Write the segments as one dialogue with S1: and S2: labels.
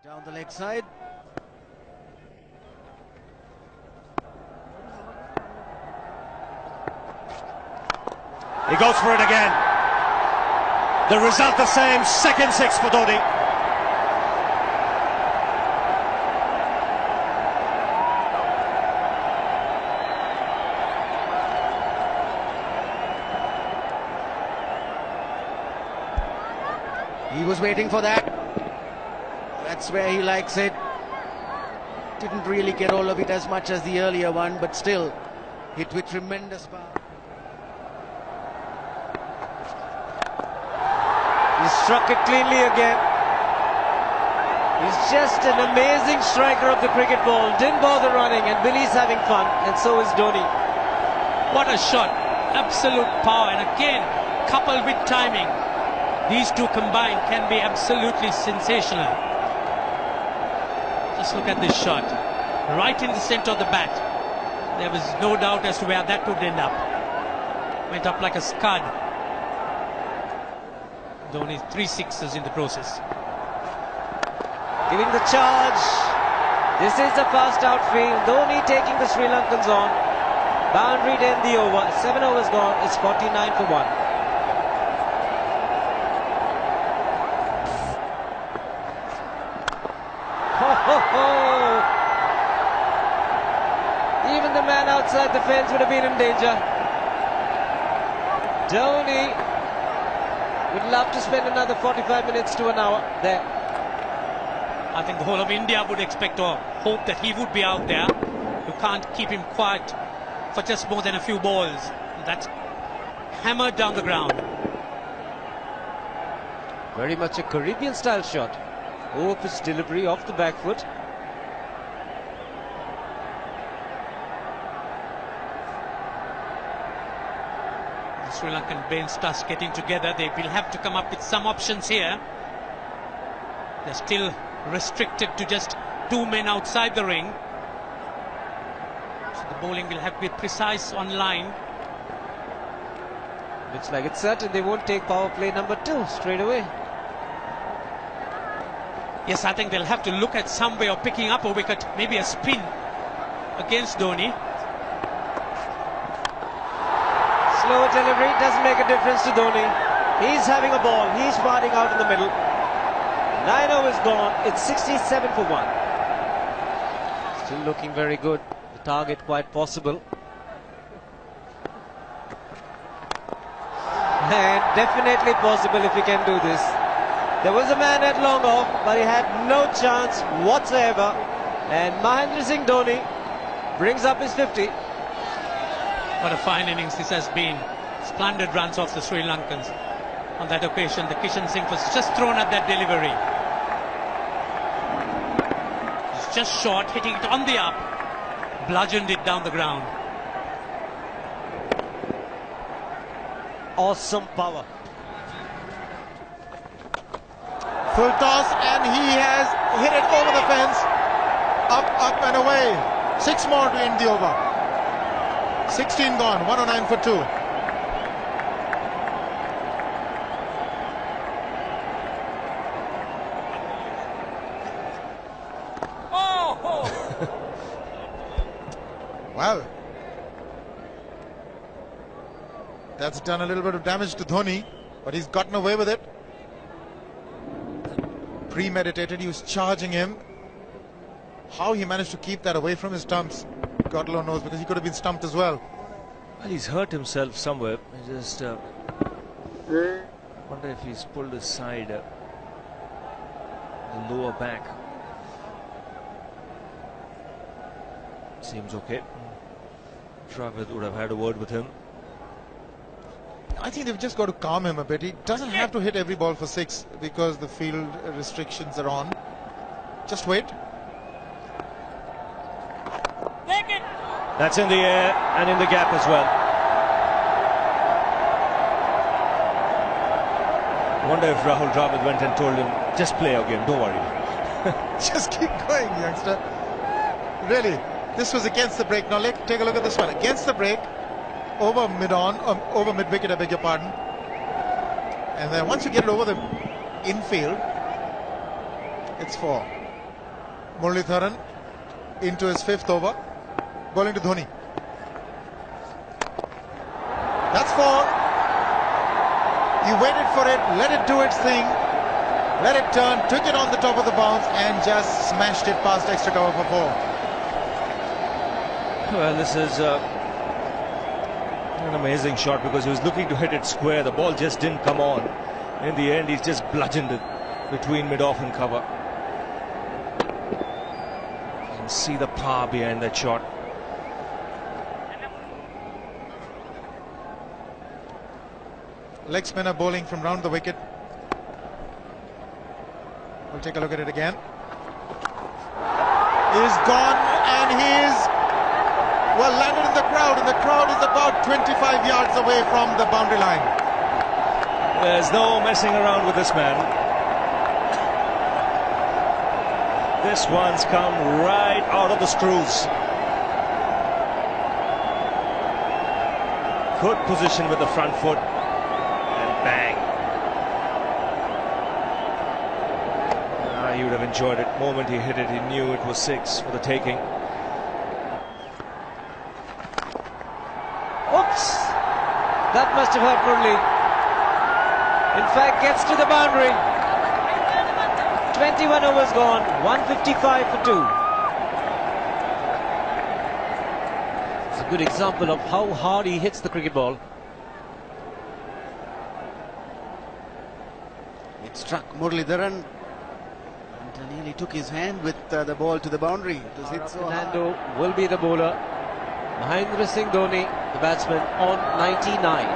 S1: Down the leg side.
S2: He goes for it again. The result the same, second six for Dhoni.
S1: He was waiting for that. That's where he likes it. Didn't really get all of it as much as the earlier one, but still hit with tremendous power.
S3: He struck it cleanly again. He's just an amazing striker of the cricket ball. Didn't bother running, and Billy's having fun, and so is Dhoni.
S4: What a shot. Absolute power, and again, coupled with timing. These two combined can be absolutely sensational. Just look at this shot. Right in the centre of the bat. There was no doubt as to where that would end up. Went up like a scud. Dhoni 3 sixes in the process.
S3: Giving the charge. This is the fast outfield. Dhoni taking the Sri Lankans on. Boundary to end the over. 7 overs gone. It's 49 for 1. Even the man outside the fence would have been in danger. Dhoni would love to spend another 45 minutes to an hour there.
S4: I think the whole of India would expect or hope that he would be out there. You can't keep him quiet for just more than a few balls. That's hammered down the ground.
S3: Very much a Caribbean style shot. Over-pitch delivery off the back foot.
S4: The Sri Lankan bench starts getting together. They will have to come up with some options here. They're still restricted to just 2 men outside the ring. So the bowling will have to be precise on line.
S3: Looks like it's certain they won't take power play number 2 straight away.
S4: Yes, I think they'll have to look at some way of picking up a wicket, maybe a spin against Dhoni.
S3: Slow delivery doesn't make a difference to Dhoni. He's having a ball. He's batting out in the middle. 9 overs gone. It's 67 for 1. Still looking very good. The target quite possible. And definitely possible if he can do this. There was a man at long off, but he had no chance whatsoever. And Mahendra Singh Dhoni brings up his 50.
S4: What a fine innings this has been. Splendid runs off the Sri Lankans. On that occasion, the Kishan Singh was just thrown at that delivery. It's just short, hitting it on the up. Bludgeoned it down the ground.
S3: Awesome power.
S5: Full toss, and he has hit it over the fence. Up and away. 6 more to end the over. 16 gone, 109 for 2.
S4: Oh!
S5: Well, that's done a little bit of damage to Dhoni, but he's gotten away with it. Premeditated, he was charging him. How he managed to keep that away from his stumps, God alone knows, because he could have been stumped as well.
S6: Well, he's hurt himself somewhere. I just wonder if he's pulled aside the lower back. Seems okay. Dravid would have had a word with him.
S5: I think they've just got to calm him a bit. He doesn't have to hit every ball for 6 because the field restrictions are on. Just wait.
S6: That's in the air and in the gap as well. I wonder if Rahul Dravid went and told him, just play again, don't worry.
S5: Just keep going, youngster. Really, this was against the break. Now take a look at this one. Against the break, over mid-wicket, I beg your pardon. And then once you get it over the infield, it's 4. Muralitharan into his 5th over. Bowling to Dhoni. That's 4. He waited for it, let it do its thing, let it turn, took it on the top of the bounce and just smashed it past extra cover for 4.
S6: Well, this is an amazing shot because he was looking to hit it square. The ball just didn't come on. In the end, he's just bludgeoned it between mid-off and cover. You can see the power behind that shot.
S5: Leg spinner bowling from round the wicket. We'll take a look at it again. He's gone and he's well landed in the crowd, and the crowd is about 25 yards away from the boundary line.
S6: There's no messing around with this man. This one's come right out of the screws. Good position with the front foot. Bang. He would have enjoyed it. The moment he hit it, he knew it was 6 for the taking.
S3: Oops! That must have hurt Murli. In fact, gets to the boundary. 21 overs gone, 155 for 2. It's a good example of how hard he hits the cricket ball.
S1: It struck Muralitharan and nearly took his hand with the ball to the boundary. It was hit so hard.
S3: Fernando will be the bowler. Mahendra Singh Dhoni, the batsman, on 99.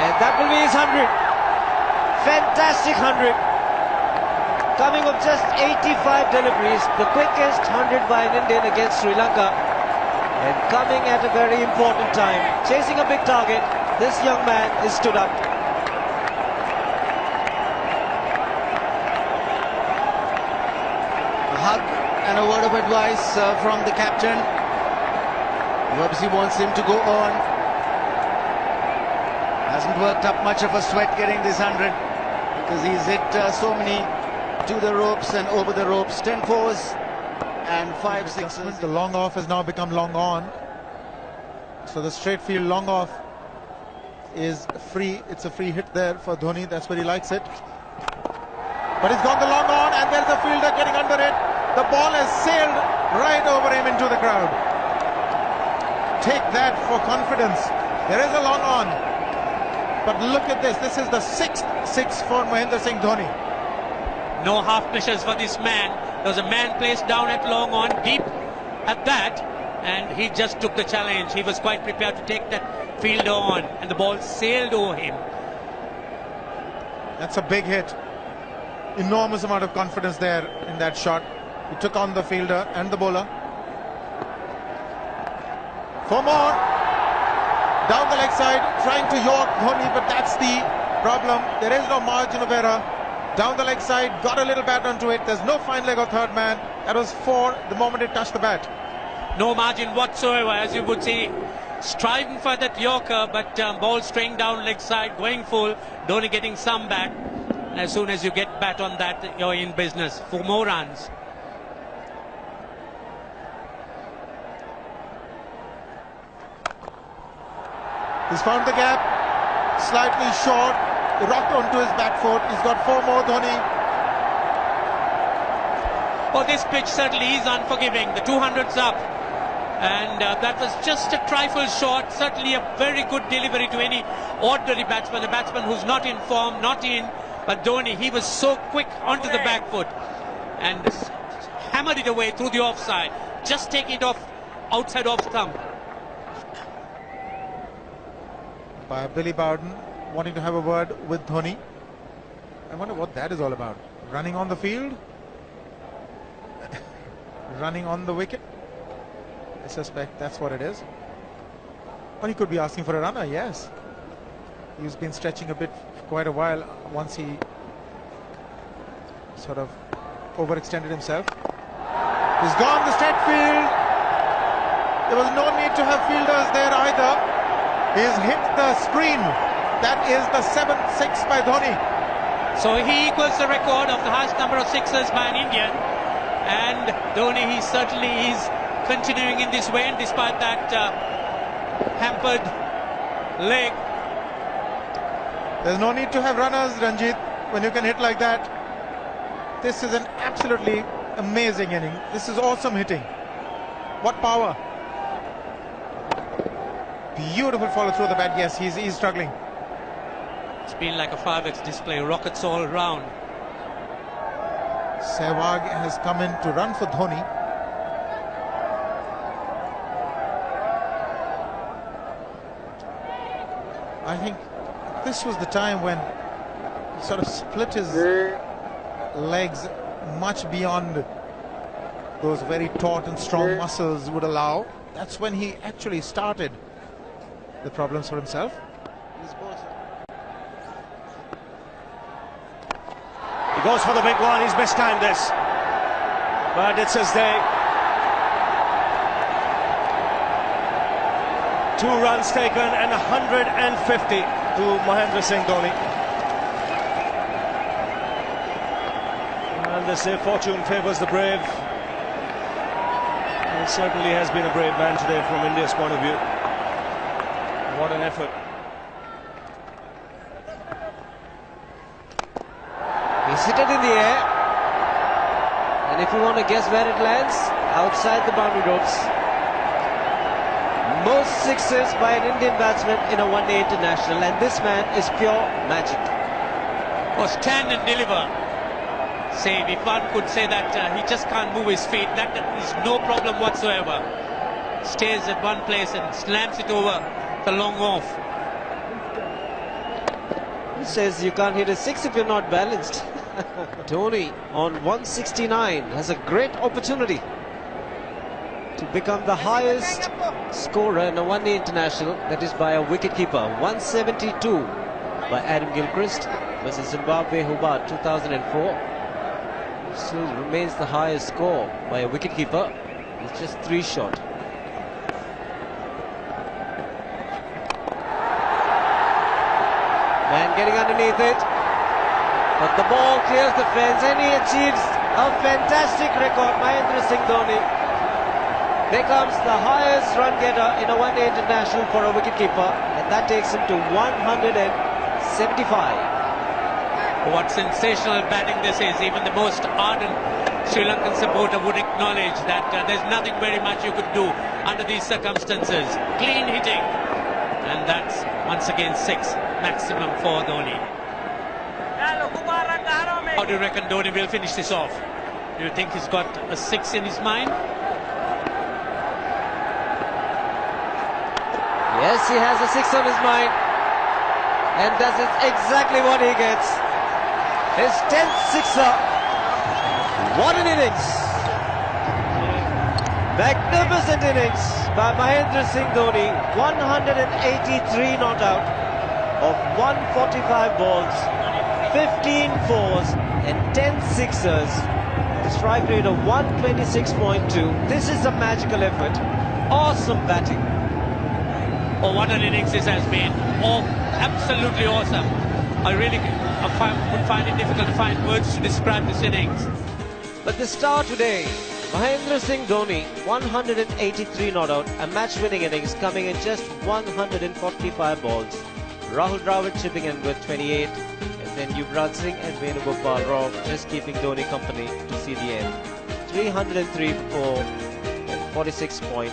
S3: And that will be his 100. Fantastic 100. Coming of just 85 deliveries, the quickest 100 by an Indian against Sri Lanka. And coming at a very important time, chasing a big target, this young man is stood up.
S1: A hug and a word of advice from the captain, who obviously wants him to go on. Hasn't worked up much of a sweat getting this 100 because he's hit so many to the ropes and over the ropes. 10 fours and 5 sixes.
S5: The long off has now become long on. So the straight field long off is free. It's a free hit there for Dhoni. That's where he likes it. But he's gone the long on and there's a fielder getting under it. The ball has sailed right over him into the crowd. Take that for confidence. There is a long on. But look at this. This is the 6th 6 for Mahendra Singh Dhoni.
S4: No half measures for this man. There was a man placed down at long on, deep at that, and he just took the challenge. He was quite prepared to take that fielder on, and the ball sailed over him.
S5: That's a big hit. Enormous amount of confidence there in that shot. He took on the fielder and the bowler. 4 more. Down the leg side, trying to york Dhoni, but that's the problem. There is no margin of error. Down the leg side, got a little bat onto it. There's no fine leg of third man. That was 4 the moment it touched the bat.
S4: No margin whatsoever, as you would see. Striving for that yorker, but ball straying down leg side, going full. Dhoni getting some bat. As soon as you get bat on that, you're in business for more runs.
S5: He's found the gap, slightly short, rocked onto his back foot. He's got 4 more, Dhoni.
S4: Oh, this pitch certainly is unforgiving. The 200's up. And that was just a trifle short. Certainly a very good delivery to any ordinary batsman. A batsman who's not in form, not in. But Dhoni, he was so quick onto the back foot. And hammered it away through the offside. Just taking it off, outside off stump.
S5: By Billy Bowden wanting to have a word with Dhoni. I wonder what that is all about. Running on the field? Running on the wicket? I suspect that's what it is. Or he could be asking for a runner, yes. He's been stretching a bit for quite a while once he sort of overextended himself. He's gone the straight field. There was no need to have fielders there either. He's hit the screen That is the 7th six by Dhoni.
S4: So he equals the record of the highest number of sixes by an Indian. And Dhoni, he certainly is continuing in this vein despite that hampered leg.
S5: There's no need to have runners, Ranjit, when you can hit like that. This is an absolutely amazing inning. This is awesome hitting. What power. Beautiful follow through the bat. Yes, he's struggling.
S4: It's been like a fireworks display, rockets all round.
S5: Sehwag has come in to run for Dhoni. I think this was the time when he sort of split his legs much beyond those very taut and strong muscles would allow. That's when he actually started the problems for himself.
S2: He goes for the big one. He's mistimed this, but it's his day. 2 runs taken and 150 to Mahendra Singh Dhoni. And they say fortune favours the brave. He certainly has been a brave man today from India's point of view. What an effort.
S3: He's hit it in the air. And if you want to guess where it lands, outside the boundary ropes. Most sixes by an Indian batsman in a one-day international, and this man is pure magic.
S4: Oh, stand and deliver. Say, if one could say that he just can't move his feet, that is no problem whatsoever. Stays at one place and slams it over the long off.
S3: He says you can't hit a six if you're not balanced. Dhoni on 169 has a great opportunity to become the highest scorer in a one-day international, that is by a wicketkeeper. 172 by Adam Gilchrist versus Zimbabwe Hobart 2004. Still remains the highest score by a wicketkeeper. He's just 3 short. Man getting underneath it, but the ball clears the fence and he achieves a fantastic record. Mahendra Singh Dhoni becomes the highest run getter in a one-day international for a wicketkeeper, and that takes him to 175.
S4: What sensational batting this is. Even the most ardent Sri Lankan supporter would acknowledge that there's nothing very much you could do under these circumstances. Clean hitting, and that's once again 6 maximum for Dhoni. How do you reckon Dhoni will finish this off? Do you think he's got a 6 in his mind?
S3: Yes, he has a 6 on his mind, and that is exactly what he gets. His 10th sixer. What an innings! Magnificent innings by Mahendra Singh Dhoni. 183 not out of 145 balls, 15 fours and 10 sixers. The strike rate of 126.2. This is a magical effort. Awesome batting.
S4: Oh, what an innings this has been. Oh, absolutely awesome. I really would find it difficult to find words to describe this innings.
S3: But the star today, Mahendra Singh Dhoni, 183 not out, a match-winning innings coming in just 145 balls. Rahul Dravid chipping in with 28, and then Yuvraj Singh and Venugopal Rao just keeping Dhoni company to see the end. 303 for 46 point.